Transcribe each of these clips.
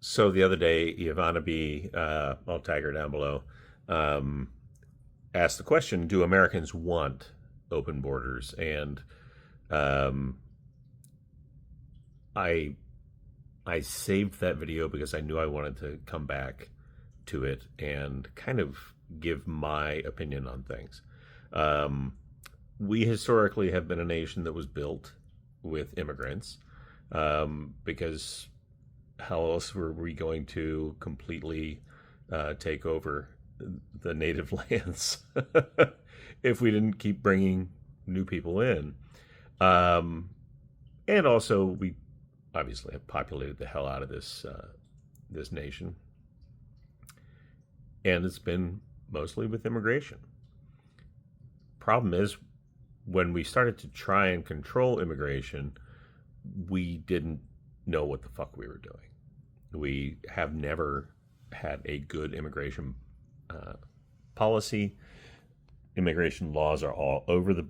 So the other day, Ivana B, I'll tag her down below, um, asked the question: do Americans want open borders? And um, I I saved that video because I knew I wanted to come back to it and kind of give my opinion on things. Um, we historically have been a nation that was built with immigrants because how else were we going to completely take over the native lands if we didn't keep bringing new people in? Um, and also, we obviously have populated the hell out of this nation, and it's been mostly with immigration. Problem is, when we started to try and control immigration, we didn't know what the fuck we were doing. We have never had a good immigration uh, policy. Immigration laws are all over the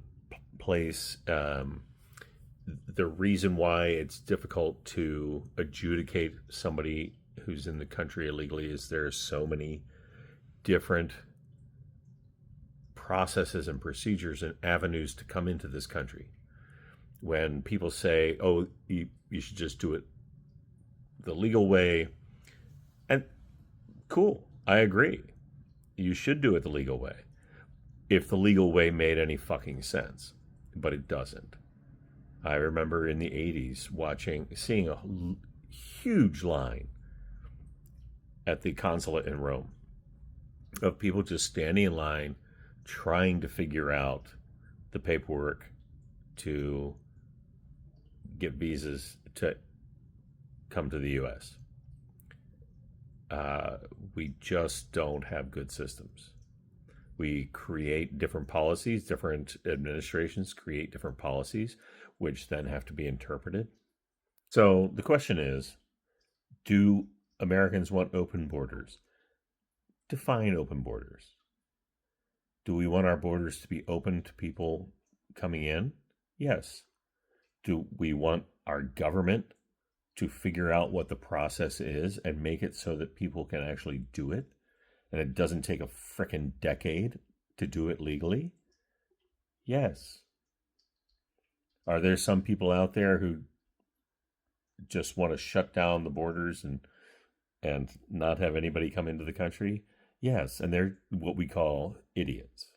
place. The reason why it's difficult to adjudicate somebody who's in the country illegally is there are so many different processes and procedures and avenues to come into this country. When people say, "Oh, you should just do it the legal way," and cool, I agree, you should do it the legal way if the legal way made any fucking sense, but it doesn't. I remember in the 80s seeing a huge line at the consulate in Rome of people just standing in line trying to figure out the paperwork to get visas to come to the US. Uh, we just don't have good systems. We create different policies, different administrations create different policies, which then have to be interpreted. So the question is, do Americans want open borders? Define open borders. Do we want our borders to be open to people coming in? Yes. Do we want our government to figure out what the process is and make it so that people can actually do it and it doesn't take a frickin' decade to do it legally? Yes. Are there some people out there who just want to shut down the borders and not have anybody come into the country? Yes, and they're what we call idiots.